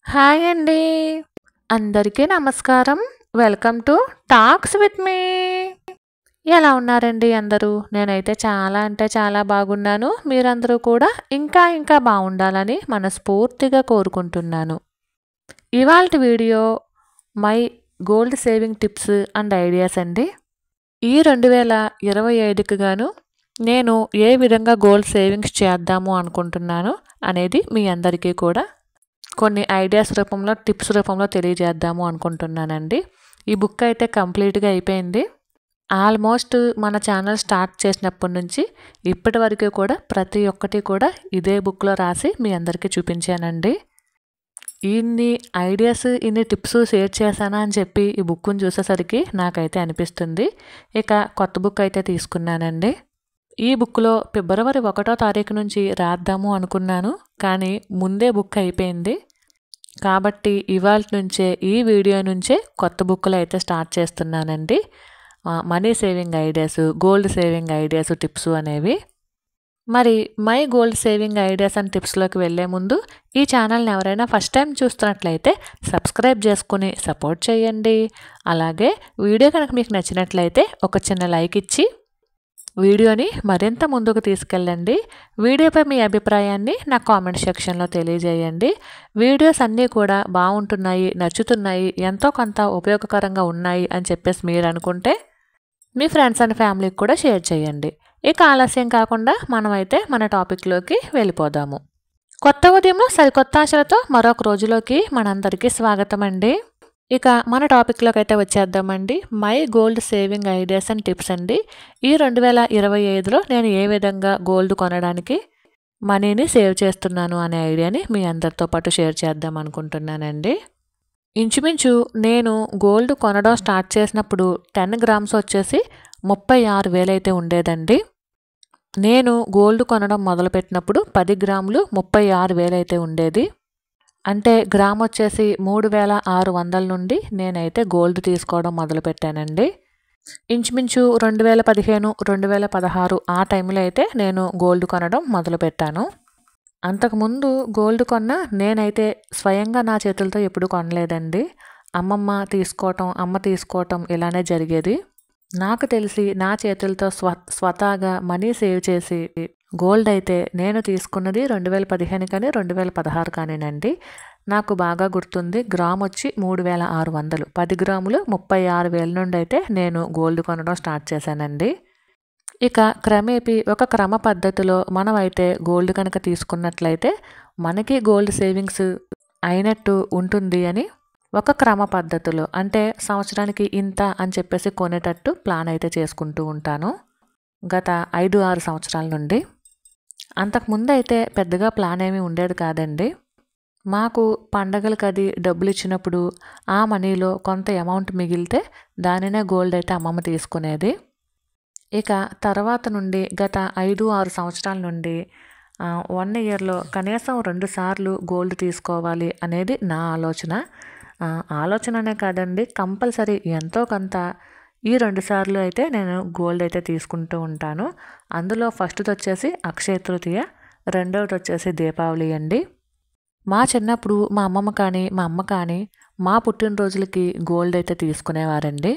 Hi అండి. అందరికీ నమస్కారం. Welcome to talks with me. ఎలా ఉన్నారండి అందరూ? నేనైతే చాలా అంటే చాలా బాగున్నాను. మీరందరూ కూడా ఇంకా బాగుండాలని మనస్ఫూర్తిగా కోరుకుంటున్నాను. ఇవాల్టి video my gold saving tips and ideas అండి. ఈ 2025కి గాను నేను ఏ విధంగా గోల్డ్ సేవింగ్స్ చేద్దాము అనుకుంటున్నాను అనేది మీ అందరికీ కూడా కొన్ని ఐడియాస్ రూపంలో టిప్స్ రూపంలో తెలియజేద్దాము అనుకుంటున్నానండి. ఈ బుక్ అయితే కంప్లీట్గా అయిపోయింది. ఆల్మోస్ట్ మన ఛానల్ స్టార్ట్ చేసినప్పటి నుంచి ఇప్పటి వరకు కూడా ప్రతి ఒక్కటి కూడా ఇదే బుక్లో రాసి మీ అందరికీ చూపించానండి. ఇన్ని ఐడియాస్ ఇన్ని టిప్స్ షేర్ చేశానా అని చెప్పి ఈ బుక్ని చూసేసరికి నాకైతే అనిపిస్తుంది. ఇక కొత్త బుక్ అయితే తీసుకున్నానండి. ఈ బుక్లో ఫిబ్రవరి 1వ తారీఖు నుంచి రాద్దాము అనుకున్నాను, కానీ ముందే బుక్ అయిపోయింది. కాబట్టి ఇవాల్టి నుంచే ఈ వీడియో నుంచే కొత్త బుక్లు అయితే స్టార్ట్ చేస్తున్నానండి. Money saving ideas, gold saving ideas, tips అనేవి. మరి my gold saving ideas and టిప్స్లోకి వెళ్ళే ముందు ఈ ఛానల్ని ఎవరైనా ఫస్ట్ టైం చూస్తున్నట్లయితే సబ్స్క్రైబ్ చేసుకుని సపోర్ట్ చేయండి. అలాగే వీడియో కనుక మీకు నచ్చినట్లయితే ఒక చిన్న లైక్ ఇచ్చి వీడియోని మరింత ముందుకు తీసుకెళ్ళండి. వీడియోపై మీ అభిప్రాయాన్ని నా కామెంట్ సెక్షన్లో తెలియజేయండి. వీడియోస్ అన్నీ కూడా బాగుంటున్నాయి, నచ్చుతున్నాయి, ఎంతో కొంత ఉపయోగకరంగా ఉన్నాయి అని చెప్పేసి మీరు అనుకుంటే మీ ఫ్రెండ్స్ అండ్ ఫ్యామిలీకి కూడా షేర్ చేయండి. ఇక ఆలస్యం కాకుండా మనమైతే మన టాపిక్లోకి వెళ్ళిపోదాము. కొత్త ఉదయంలో సరికొత్త ఆశలతో మరొక రోజులోకి మనందరికీ స్వాగతం అండి. ఇక మన టాపిక్లోకి అయితే వచ్చేద్దామండి. My gold saving ideas and tips అండి. ఈ 2025లో నేను ఏ విధంగా గోల్డ్ కొనడానికి మనీని సేవ్ చేస్తున్నాను అనే ఐడియాని మీ అందరితో పాటు షేర్ చేద్దాం అనుకుంటున్నానండి. ఇంచుమించు నేను గోల్డ్ కొనడం స్టార్ట్ చేసినప్పుడు 10 గ్రామ్స్ వచ్చేసి 36,000 అయితే ఉండేదండి. నేను గోల్డ్ కొనడం మొదలుపెట్టినప్పుడు 10 గ్రాములు 36,000 అయితే ఉండేది. అంటే గ్రామ్ వచ్చేసి 3,600 నుండి నేనైతే గోల్డ్ తీసుకోవడం మొదలుపెట్టానండి. ఇంచుమించు 2015, 2016 ఆ టైంలో అయితే నేను గోల్డ్ కొనడం మొదలుపెట్టాను. అంతకుముందు గోల్డ్ కొన్న నేనైతే స్వయంగా నా చేతులతో ఎప్పుడు కొనలేదండి. అమ్మ తీసుకోవటం ఇలానే జరిగేది. నాకు తెలిసి నా చేతులతో స్వతహాగా మనీ సేవ్ చేసి గోల్డ్ అయితే నేను తీసుకున్నది 2015 కానీ 2016 కానివ్వండి. నాకు బాగా గుర్తుంది. గ్రామ్ వచ్చి 3,600, 10 గ్రాములు 36,000 నుండి అయితే నేను గోల్డ్ కొనడం స్టార్ట్ చేశానండి. ఇక క్రమేపీ ఒక క్రమ పద్ధతిలో మనమైతే గోల్డ్ కనుక తీసుకున్నట్లయితే మనకి గోల్డ్ సేవింగ్స్ అయినట్టు ఉంటుంది అని ఒక క్రమ పద్ధతిలో, అంటే సంవత్సరానికి ఇంత అని చెప్పేసి కొనేటట్టు ప్లాన్ అయితే చేసుకుంటూ ఉంటాను గత 5-6 సంవత్సరాల నుండి. అంతకుముందు అయితే పెద్దగా ప్లాన్ ఏమీ ఉండేది కాదండి. మాకు పండగలకు అది డబ్బులు ఇచ్చినప్పుడు ఆ మనీలో కొంత అమౌంట్ మిగిలితే దానినే గోల్డ్ అయితే అమ్మమ్మ తీసుకునేది. ఇక తర్వాత నుండి గత 5-6 సంవత్సరాల నుండి 1 ఇయర్లో కనీసం 2 సార్లు గోల్డ్ తీసుకోవాలి అనేది నా ఆలోచననే కాదండి, కంపల్సరీ ఎంతో కొంత ఈ 2 సార్లు అయితే నేను గోల్డ్ అయితే తీసుకుంటూ ఉంటాను. అందులో ఫస్ట్ది వచ్చేసి అక్షయ తృతీయ, రెండవది వచ్చేసి దీపావళి అండి. మా చిన్నప్పుడు మా అమ్మమ్మ కానీ మా అమ్మ కానీ మా పుట్టినరోజులకి గోల్డ్ అయితే తీసుకునేవారండి.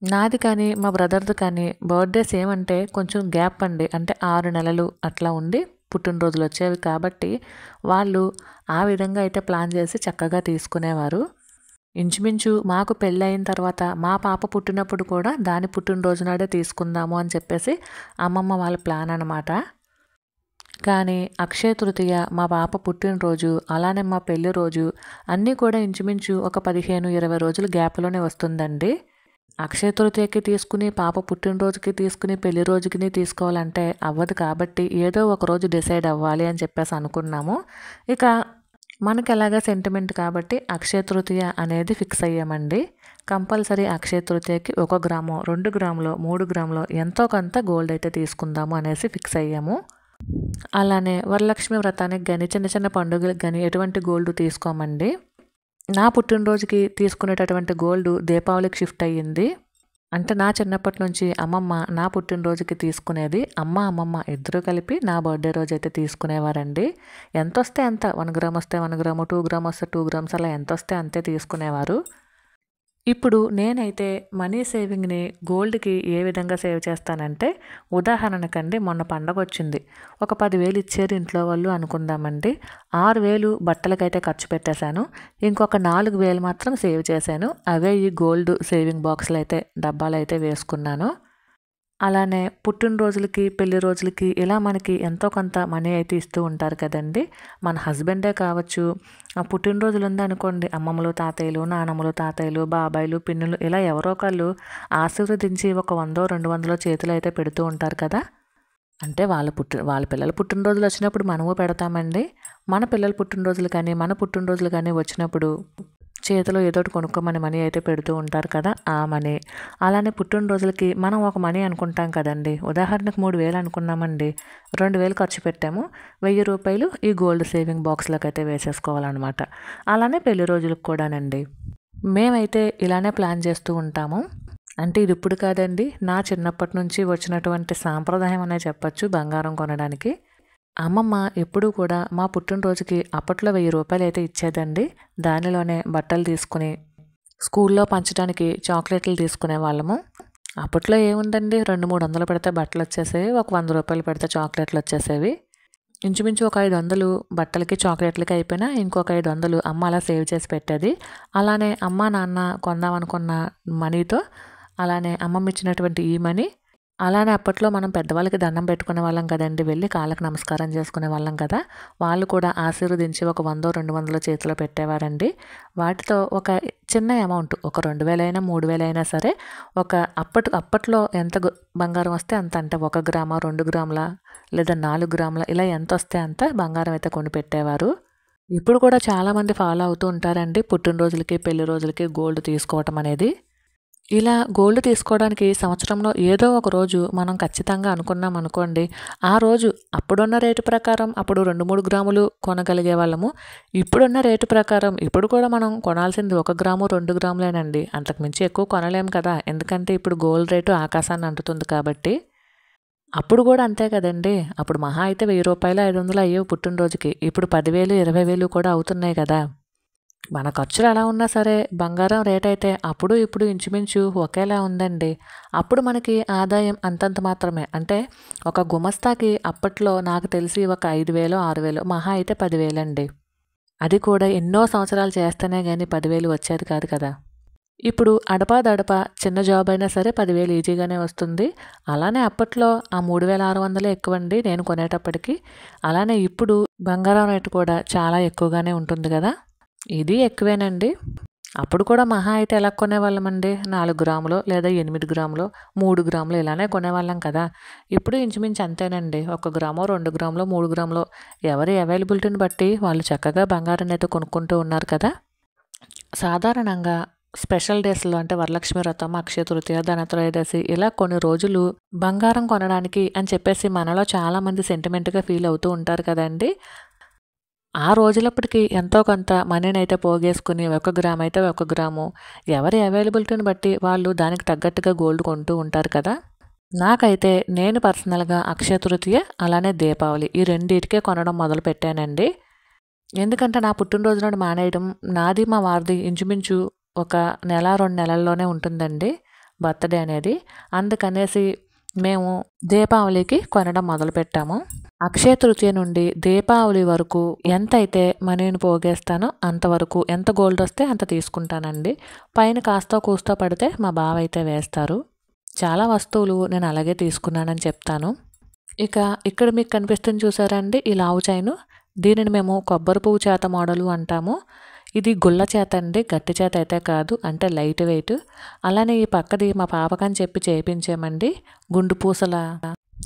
నాది కానీ మా బ్రదర్ది కానీ బర్త్డేస్ ఏమంటే కొంచెం గ్యాప్ అండి, అంటే 6 నెలలు అట్లా ఉండి పుట్టినరోజులు వచ్చేవి. కాబట్టి వాళ్ళు ఆ విధంగా అయితే ప్లాన్ చేసి చక్కగా తీసుకునేవారు. ఇంచుమించు మాకు పెళ్ళయిన తర్వాత మా పాప పుట్టినప్పుడు కూడా దాని పుట్టినరోజు నాడే తీసుకుందాము అని చెప్పేసి అమ్మమ్మ వాళ్ళ ప్లాన్ అనమాట. కానీ అక్షయ తృతీయ, మా పాప పుట్టినరోజు, అలానే మా పెళ్లి రోజు అన్నీ కూడా ఇంచుమించు ఒక 15-20 రోజుల గ్యాప్లోనే వస్తుందండి. అక్షయ తృతీయకి తీసుకుని, పాప పుట్టినరోజుకి తీసుకుని, పెళ్లి రోజుకి తీసుకోవాలంటే అవ్వదు. కాబట్టి ఏదో ఒక రోజు డిసైడ్ అవ్వాలి అని చెప్పేసి అనుకున్నాము. ఇక మనకి ఎలాగా సెంటిమెంట్ కాబట్టి అక్షయ తృతీయ అనేది ఫిక్స్ అయ్యామండి. కంపల్సరీ అక్షయ తృతీయకి 1 గ్రామో 2 గ్రాములో 3 గ్రాములో ఎంతో కొంత గోల్డ్ అయితే తీసుకుందాము అనేసి ఫిక్స్ అయ్యాము. అలానే వరలక్ష్మి వ్రతానికి కానీ చిన్న చిన్న పండుగలకు కానీ ఎటువంటి గోల్డ్ తీసుకోమండి. నా పుట్టినరోజుకి తీసుకునేటటువంటి గోల్డ్ దీపావళికి షిఫ్ట్ అయ్యింది. అంటే నా చిన్నప్పటి నుంచి అమ్మమ్మ నా పుట్టినరోజుకి తీసుకునేది, అమ్మమ్మ ఇద్దరూ కలిపి నా బర్త్డే రోజు అయితే తీసుకునేవారండి. ఎంత వస్తే అంత, 1 గ్రామ్ వస్తే 1 గ్రాము, 2 గ్రామ్ వస్తే 2 గ్రామ్స్ అలా ఎంత వస్తే అంతే తీసుకునేవారు. ఇప్పుడు నేనైతే మనీ సేవింగ్ని గోల్డ్కి ఏ విధంగా సేవ్ చేస్తానంటే, ఉదాహరణకండి మొన్న పండగ వచ్చింది, ఒక 10,000 ఇచ్చారు ఇంట్లో వాళ్ళు అనుకుందామండి. 6,000 బట్టలకైతే ఖర్చు పెట్టేశాను, ఇంకొక 4,000 మాత్రం సేవ్ చేశాను. అవే ఈ గోల్డ్ సేవింగ్ బాక్స్లు అయితే డబ్బాలు అయితే వేసుకున్నాను. అలానే పుట్టినరోజులకి, పెళ్లి రోజులకి ఇలా మనకి ఎంతో కొంత మనీ అయితే ఇస్తూ ఉంటారు కదండి. మన హస్బెండే కావచ్చు, పుట్టినరోజులు ఉందనుకోండి, అమ్మమ్మలు, తాతయ్యలు, నానమ్మలు, తాతయ్యలు, బాబాయిలు, పిన్నులు ఇలా ఎవరో ఒకళ్ళు ఆశీర్వదించి ఒక 100, 200 చేతులు అయితే పెడుతూ ఉంటారు కదా. అంటే వాళ్ళ పిల్లల పుట్టినరోజులు వచ్చినప్పుడు మనము పెడతామండి. మన పిల్లల పుట్టినరోజులు కానీ, మన పుట్టినరోజులు కానీ వచ్చినప్పుడు చేతిలో ఏదో ఒకటి కొనుక్కోమని మనీ అయితే పెడుతూ ఉంటారు కదా, ఆ మనీ. అలానే పుట్టినరోజులకి మనం ఒక మనీ అనుకుంటాం కదండి. ఉదాహరణకు 3,000 అనుకున్నామండి, 2,000 ఖర్చు పెట్టాము, 1,000 రూపాయలు ఈ గోల్డ్ సేవింగ్ బాక్స్లోకి అయితే వేసేసుకోవాలన్నమాట. అలానే పెళ్లి రోజులకు కూడానండి మేమైతే ఇలానే ప్లాన్ చేస్తూ ఉంటాము. అంటే ఇది ఇప్పుడు కాదండి, నా చిన్నప్పటి నుంచి వచ్చినటువంటి సాంప్రదాయం అనే చెప్పచ్చు బంగారం కొనడానికి. అమ్మమ్మ ఎప్పుడూ కూడా మా పుట్టినరోజుకి అప్పట్లో 1,000 రూపాయలు అయితే ఇచ్చేదండి. దానిలోనే బట్టలు తీసుకుని స్కూల్లో పంచడానికి చాక్లెట్లు తీసుకునే వాళ్ళము. అప్పట్లో ఏముందండి, 200-300 పెడితే బట్టలు వచ్చేసేవి, ఒక 100 రూపాయలు పెడితే చాక్లెట్లు వచ్చేసేవి. ఇంచుమించు ఒక 500 బట్టలకి చాక్లెట్లకి అయిపోయినా ఇంకొక 500 అమ్మ అలా సేవ్ చేసి పెట్టేది. అలానే అమ్మ నాన్న కొందామనుకున్న మనీతో, అలానే అమ్మమ్మ ఇచ్చినటువంటి ఈ మనీ, అలానే అప్పట్లో మనం పెద్దవాళ్ళకి దండం పెట్టుకునే వాళ్ళం కదండి, వెళ్ళి కాళ్ళకి నమస్కారం చేసుకునే వాళ్ళం కదా. వాళ్ళు కూడా ఆశీర్వదించి ఒక 100-200 చేతిలో పెట్టేవారండి. వాటితో ఒక చిన్న అమౌంట్, ఒక 2,000 అయినా 3,000 అయినా సరే, ఒక అప్పట్లో ఎంత బంగారం వస్తే అంత, అంటే 1 గ్రామా, 2 గ్రాముల లేదా 4 గ్రాముల ఇలా ఎంత వస్తే అంత బంగారం అయితే కొని పెట్టేవారు. ఇప్పుడు కూడా చాలామంది ఫాలో అవుతూ ఉంటారండి, పుట్టినరోజులకి, పెళ్లి రోజులకి గోల్డ్ తీసుకోవటం అనేది. ఇలా గోల్డ్ తీసుకోవడానికి సంవత్సరంలో ఏదో ఒక రోజు మనం ఖచ్చితంగా అనుకున్నాం అనుకోండి, ఆ రోజు అప్పుడున్న రేటు ప్రకారం అప్పుడు 2-3 గ్రాములు కొనగలిగే వాళ్ళము. ఇప్పుడున్న రేటు ప్రకారం ఇప్పుడు కూడా మనం కొనాల్సింది 1 గ్రాము, 2 గ్రాములేనండి. అంతకుమించి ఎక్కువ కొనలేం కదా, ఎందుకంటే ఇప్పుడు గోల్డ్ రేటు ఆకాశాన్ని అంటుతుంది కాబట్టి. అప్పుడు కూడా అంతే కదండి, అప్పుడు మహా అయితే 1,000 రూపాయలు, 500 అయ్యేవి పుట్టినరోజుకి. ఇప్పుడు 10,000, 20,000 కూడా అవుతున్నాయి కదా. మన ఖర్చులు ఎలా ఉన్నా సరే బంగారం రేట్ అయితే అప్పుడు ఇప్పుడు ఇంచుమించు ఒకేలా ఉందండి. అప్పుడు మనకి ఆదాయం అంతంత మాత్రమే. అంటే ఒక గుమస్తాకి అప్పట్లో నాకు తెలిసి ఒక 5,000, 6,000, మహా అయితే 10,000 అండి. అది కూడా ఎన్నో సంవత్సరాలు చేస్తేనే కానీ 10,000 వచ్చేది కాదు కదా. ఇప్పుడు అడపాదడపా చిన్న జాబ్ అయినా సరే 10,000 ఈజీగానే వస్తుంది. అలానే అప్పట్లో ఆ 3,600 ఎక్కువండి నేను కొనేటప్పటికి. అలానే ఇప్పుడు బంగారం రేటు కూడా చాలా ఎక్కువగానే ఉంటుంది కదా. ఇది ఎక్కువేనండి. అప్పుడు కూడా మహా అయితే ఎలా కొనేవాళ్ళమండి, 4 గ్రాములో లేదా 8 గ్రాములో, 3 గ్రాములు ఇలానే కొనేవాళ్ళం కదా. ఇప్పుడు ఇంచుమించు అంతేనండి, 1 గ్రామో, 2 గ్రాములో, 3 గ్రాములో ఎవరి అవైలబిలిటీని బట్టి వాళ్ళు చక్కగా బంగారాన్ని అయితే కొనుక్కుంటూ ఉన్నారు కదా. సాధారణంగా స్పెషల్ డేస్లో అంటే వరలక్ష్మి వ్రతం, అక్షయ తృతీయ, ధనత్రయోదశి ఇలా కొన్ని రోజులు బంగారం కొనడానికి అని చెప్పేసి మనలో చాలామంది సెంటిమెంట్గా ఫీల్ అవుతూ ఉంటారు కదండి. ఆ రోజులప్పటికి ఎంతో కొంత మనీని అయితే పోగేసుకుని 1 గ్రామ్ అయితే 1 గ్రాము, ఎవరి అవైలబిలిటీని బట్టి వాళ్ళు దానికి తగ్గట్టుగా గోల్డ్ కొంటూ ఉంటారు కదా. నాకైతే నేను పర్సనల్గా అక్షయ తృతీయ అలానే దీపావళి ఈ రెండింటికే కొనడం మొదలు పెట్టానండి. ఎందుకంటే నా పుట్టినరోజు నాడు మానేయడం, నాది మా వారిది ఇంచుమించు ఒక 1-2 నెలల్లోనే ఉంటుందండి బర్త్డే అనేది. అందుకనేసి మేము దీపావళికి కొనడం మొదలుపెట్టాము. అక్షయ తృతీయ నుండి దీపావళి వరకు ఎంతైతే మనీని పోగేస్తానో అంతవరకు, ఎంత గోల్డ్ వస్తే అంత తీసుకుంటానండి. పైన కాస్తో కూస్తో పడితే మా బావ అయితే వేస్తారు. చాలా వస్తువులు నేను అలాగే తీసుకున్నానని చెప్తాను. ఇక ఇక్కడ మీకు కనిపిస్తుంది చూసారా అండి, ఈ లావు చైను, దీనిని మేము కొబ్బరి పువ్వు చేత మోడలు అంటాము. ఇది గుల్ల చేత అండి, గట్టి చేత అయితే కాదు, అంటే లైట్ వెయిట్. అలానే ఈ పక్కది మా పాపకని చెప్పి చేయించామండి, గుండు పూసల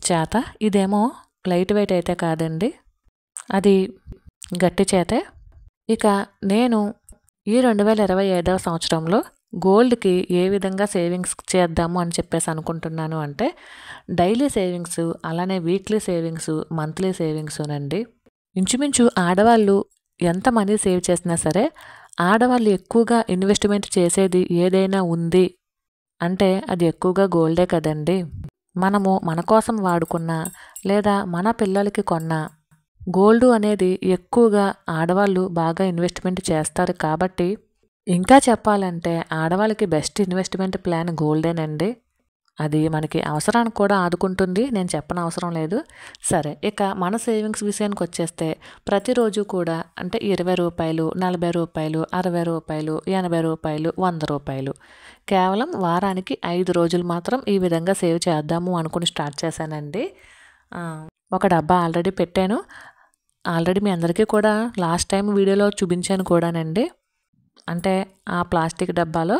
చేత. ఇదేమో లైట్ వెయిట్ అయితే కాదండి, అది గట్టి చేతే. ఇక నేను ఈ 2025వ సంవత్సరంలో గోల్డ్కి ఏ విధంగా సేవింగ్స్ చేద్దాము అని చెప్పేసి అనుకుంటున్నాను అంటే, డైలీ సేవింగ్స్, అలానే వీక్లీ సేవింగ్స్, మంత్లీ సేవింగ్స్నండి. ఇంచుమించు ఆడవాళ్ళు ఎంత మనీ సేవ్ చేసినా సరే, ఆడవాళ్ళు ఎక్కువగా ఇన్వెస్ట్మెంట్ చేసేది ఏదైనా ఉంది అంటే అది ఎక్కువగా గోల్డే కదండి. మనము మన కోసం వాడుకున్న లేదా మన పిల్లలకి కొన్న గోల్డ్ అనేది ఎక్కువగా ఆడవాళ్ళు బాగా ఇన్వెస్ట్మెంట్ చేస్తారు కాబట్టి, ఇంకా చెప్పాలంటే ఆడవాళ్ళకి బెస్ట్ ఇన్వెస్ట్మెంట్ ప్లాన్ గోల్డేనండి. అది మనకి అవసరానికి కూడా ఆదుకుంటుంది. నేను చెప్పనవసరం లేదు. సరే, ఇక మన సేవింగ్స్ విషయానికి వచ్చేస్తే ప్రతిరోజు కూడా అంటే రూ. 20, రూ. 40, రూ. 60, రూ. 80, రూ. 100 కేవలం వారానికి 5 రోజులు మాత్రం ఈ విధంగా సేవ్ చేద్దాము అనుకుని స్టార్ట్ చేశానండి. ఒక డబ్బా ఆల్రెడీ పెట్టాను. ఆల్రెడీ మీ అందరికీ కూడా లాస్ట్ టైం వీడియోలో చూపించాను కూడానండి. అంటే ఆ ప్లాస్టిక్ డబ్బాలో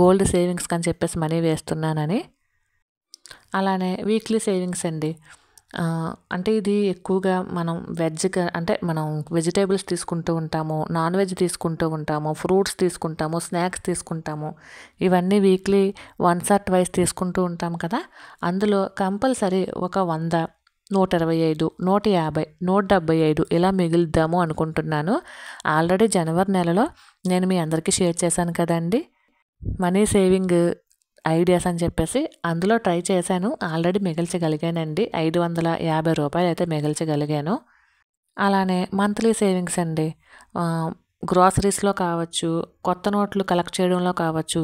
గోల్డ్ సేవింగ్స్ అని చెప్పేసి మనీ వేస్తున్నానని. అలానే వీక్లీ సేవింగ్స్ అండి. అంటే ఇది ఎక్కువగా మనం మనం వెజిటేబుల్స్ తీసుకుంటూ ఉంటాము, నాన్ వెజ్ తీసుకుంటూ ఉంటాము, ఫ్రూట్స్ తీసుకుంటాము, స్నాక్స్ తీసుకుంటాము. ఇవన్నీ వీక్లీ వన్స్ ఆర్ ట్వైస్ తీసుకుంటూ ఉంటాం కదా. అందులో కంపల్సరీ ఒక 100, 125, 150, 175 ఇలా మిగులుద్దాము అనుకుంటున్నాను. ఆల్రెడీ జనవరి నెలలో నేను మీ అందరికీ షేర్ చేశాను కదండి మనీ సేవింగ్ ఐడియాస్ అని చెప్పేసి. అందులో ట్రై చేశాను. ఆల్రెడీ మిగిల్చగలిగానండి. రూ. 550 అయితే మిగిల్చగలిగాను. అలానే మంత్లీ సేవింగ్స్ అండి. గ్రాసరీస్లో కావచ్చు, కొత్త నోట్లు కలెక్ట్ చేయడంలో కావచ్చు,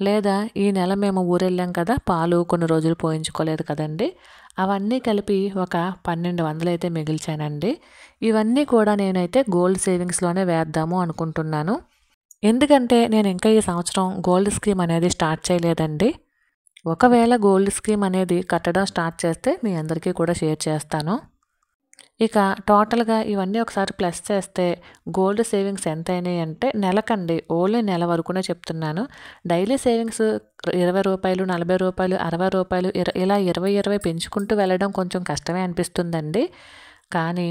లేదా ఈ నెల మేము ఊరెళ్ళాం కదా, పాలు కొన్ని రోజులు పోయించుకోలేదు కదండి, అవన్నీ కలిపి ఒక 1200 అయితే మిగిల్చానండి. ఇవన్నీ కూడా నేనైతే గోల్డ్ సేవింగ్స్లోనే వేద్దాము అనుకుంటున్నాను. ఎందుకంటే నేను ఇంకా ఈ సంవత్సరం గోల్డ్ స్కీమ్ అనేది స్టార్ట్ చేయలేదండి. ఒకవేళ గోల్డ్ స్కీమ్ అనేది కట్టడం స్టార్ట్ చేస్తే మీ అందరికీ కూడా షేర్ చేస్తాను. ఇక టోటల్గా ఇవన్నీ ఒకసారి ప్లస్ చేస్తే గోల్డ్ సేవింగ్స్ ఎంత అయినాయి అంటే నెలకండి, ఓన్లీ నెల వరకునే చెప్తున్నాను. డైలీ సేవింగ్స్ రూ. 20, రూ. 40, రూ. 60 ఇలా 20 పెంచుకుంటూ వెళ్ళడం కొంచెం కష్టమే అనిపిస్తుందండి. కానీ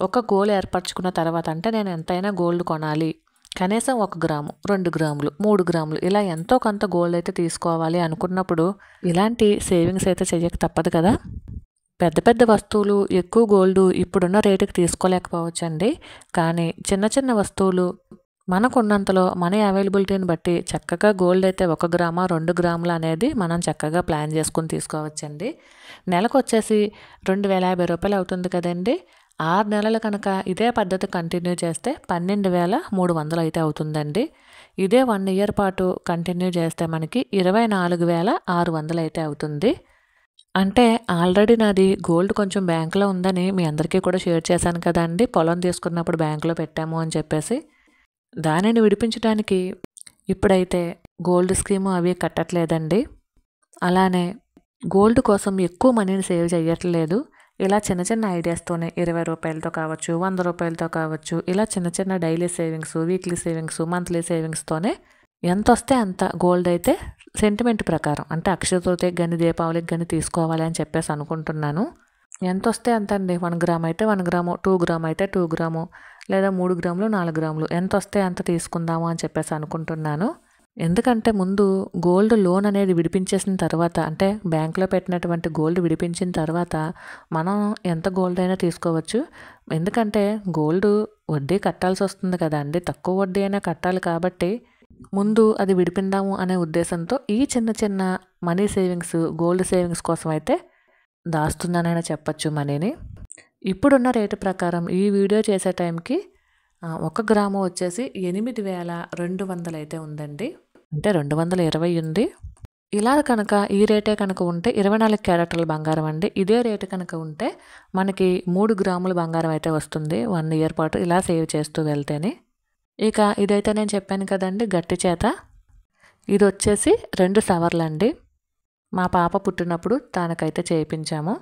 ఒక గోల్ ఏర్పరచుకున్న తర్వాత, అంటే నేను ఎంతైనా గోల్డ్ కొనాలి, కనీసం 1 గ్రాము, 2 గ్రాములు, 3 గ్రాములు ఇలా ఎంతో కొంత గోల్డ్ అయితే తీసుకోవాలి అనుకున్నప్పుడు ఇలాంటి సేవింగ్స్ అయితే చెయ్యక తప్పదు కదా. పెద్ద పెద్ద వస్తువులు ఎక్కువ గోల్డ్ ఇప్పుడున్న రేటుకి తీసుకోలేకపోవచ్చండి. కానీ చిన్న చిన్న వస్తువులు మనకున్నంతలో మన అవైలబిలిటీని బట్టి చక్కగా గోల్డ్ అయితే 1 గ్రామా 2 గ్రాములు అనేది మనం చక్కగా ప్లాన్ చేసుకుని తీసుకోవచ్చండి. నెలకు వచ్చేసి రూ. 2050 అవుతుంది కదండి. 6 నెలలు కనుక ఇదే పద్ధతి కంటిన్యూ చేస్తే 12,300 అయితే అవుతుందండి. ఇదే 1 ఇయర్ పాటు కంటిన్యూ చేస్తే మనకి 24,600 అయితే అవుతుంది. అంటే ఆల్రెడీ నాది గోల్డ్ కొంచెం బ్యాంకులో ఉందని మీ అందరికీ కూడా షేర్ చేశాను కదండి. పొలం తీసుకున్నప్పుడు బ్యాంకులో పెట్టాము అని చెప్పేసి. దానిని విడిపించడానికి ఇప్పుడైతే గోల్డ్ స్కీము అవి కట్టట్లేదండి. అలానే గోల్డ్ కోసం ఎక్కువ మనీని సేవ్ చేయట్లేదు. ఇలా చిన్న చిన్న ఐడియాస్తోనే రూ. 20 కావచ్చు, రూ. 100 కావచ్చు, ఇలా చిన్న చిన్న daily savings, weekly savings, monthly సేవింగ్స్తోనే ఎంత వస్తే అంత గోల్డ్ అయితే సెంటిమెంట్ ప్రకారం, అంటే అక్షయ తృతీయకి కానీ దీపావళికి కానీ తీసుకోవాలి అని చెప్పేసి అనుకుంటున్నాను. ఎంత వస్తే అంత అండి. 1 గ్రామ్ అయితే 1 గ్రాము, 2 గ్రామ్ అయితే 2 గ్రాము, లేదా 3 గ్రాములు 4 గ్రాములు ఎంత వస్తే అంత తీసుకుందాము అని చెప్పేసి అనుకుంటున్నాను. ఎందుకంటే ముందు గోల్డ్ లోన్ అనేది విడిపించేసిన తర్వాత, అంటే బ్యాంకులో పెట్టినటువంటి గోల్డ్ విడిపించిన తర్వాత మనం ఎంత గోల్డ్ అయినా తీసుకోవచ్చు. ఎందుకంటే గోల్డ్ వడ్డీ కట్టాల్సి వస్తుంది కదా అండి, తక్కువ వడ్డీ అయినా కట్టాలి కాబట్టి ముందు అది విడిపిందాము అనే ఉద్దేశంతో ఈ చిన్న చిన్న మనీ సేవింగ్స్, గోల్డ్ సేవింగ్స్ కోసం అయితే దాస్తున్నానని చెప్పచ్చు మనీని. ఇప్పుడున్న రేటు ప్రకారం ఈ వీడియో చేసే టైంకి 1 గ్రాము వచ్చేసి 8,200 అయితే ఉందండి. అంటే 220 ఉంది. ఇలా కనుక ఈ రేటే కనుక ఉంటే 24 క్యారెట్ల బంగారం అండి. ఇదే రేటు కనుక ఉంటే మనకి 3 గ్రాముల బంగారం అయితే వస్తుంది 1 ఇయర్ పాటు ఇలా సేవ్ చేస్తూ వెళ్తేనే. ఇక ఇదైతే నేను చెప్పాను కదండి గట్టి చేత, ఇది వచ్చేసి 2 సవర్లండి. మా పాప పుట్టినప్పుడు తనకైతే చేయించాము.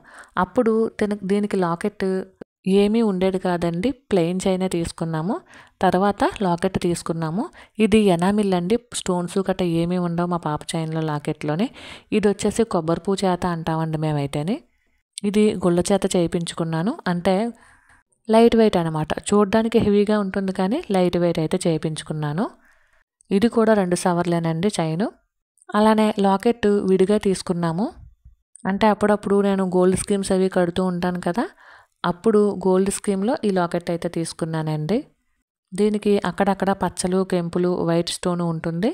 అప్పుడు దీనికి లాకెట్ ఏమీ ఉండేది కాదండి, ప్లెయిన్ చైనే తీసుకున్నాము. తర్వాత లాకెట్ తీసుకున్నాము. ఇది ఎనామిల్ అండి, స్టోన్స్ గట్ట ఏమీ ఉండవు మా పాప చైన్లో లాకెట్లోని. ఇది వచ్చేసి కొబ్బరి పూ చేత అంటామండి మేమైతేనే. ఇది గుళ్ళ చేత చేయించుకున్నాను. అంటే లైట్ వెయిట్ అనమాట, చూడడానికి హెవీగా ఉంటుంది కానీ లైట్ వెయిట్ అయితే చేయించుకున్నాను. ఇది కూడా 2 సవర్లేనండి చైను. అలానే లాకెట్ విడిగా తీసుకున్నాము. అంటే అప్పుడప్పుడు నేను గోల్డ్ స్కీమ్స్ అవి కడుతూ ఉంటాను కదా, అప్పుడు గోల్డ్ స్కీమ్లో ఈ లాకెట్ అయితే తీసుకున్నానండి. దీనికి అక్కడక్కడ పచ్చలు, కెంపులు, వైట్ స్టోన్ ఉంటుంది.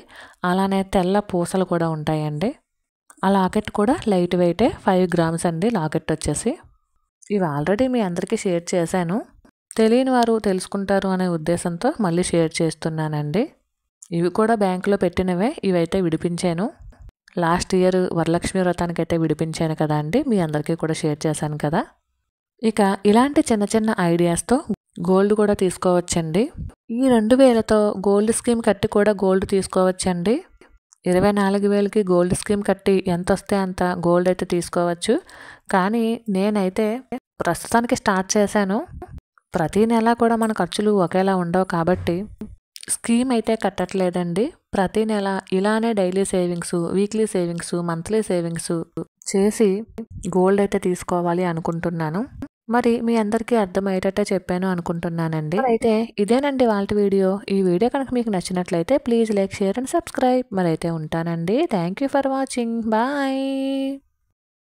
అలానే తెల్ల పూసలు కూడా ఉంటాయండి. ఆ లాకెట్ కూడా లైట్ వెయిటే 5 గ్రామ్స్ అండి లాకెట్ వచ్చేసి. ఇవి ఆల్రెడీ మీ అందరికీ షేర్ చేశాను. తెలియని వారు తెలుసుకుంటారు అనే ఉద్దేశంతో మళ్ళీ షేర్ చేస్తున్నానండి. ఇవి కూడా బ్యాంకులో పెట్టినవే. ఇవైతే విడిపించాను. లాస్ట్ ఇయర్ వరలక్ష్మి వ్రతానికైతే విడిపించాను కదా అండి, మీ అందరికీ కూడా షేర్ చేశాను కదా. ఇక ఇలాంటి చిన్న చిన్న ఐడియాస్తో గోల్డ్ కూడా తీసుకోవచ్చండి. ఈ 2000తో గోల్డ్ స్కీమ్ కట్టి కూడా గోల్డ్ తీసుకోవచ్చండి. 24,000కి గోల్డ్ స్కీమ్ కట్టి ఎంత వస్తే అంత గోల్డ్ అయితే తీసుకోవచ్చు. కానీ నేనైతే ప్రస్తుతానికి స్టార్ట్ చేశాను. ప్రతి నెల కూడా మన ఖర్చులు ఒకేలా ఉండవు కాబట్టి స్కీమ్ అయితే కట్టట్లేదండి. ప్రతి నెల ఇలానే daily savings, weekly savings, monthly savings చేసి గోల్డ్ అయితే తీసుకోవాలి అనుకుంటున్నాను. మరి మీ అందరికీ అర్థమయ్యేటట్టే చెప్పాను అనుకుంటున్నానండి. అయితే ఇదేనండి వాళ్ళ వీడియో. ఈ వీడియో కనుక మీకు నచ్చినట్లయితే please like, share and subscribe. మరి అయితే ఉంటానండి. Thank you for watching. Bye.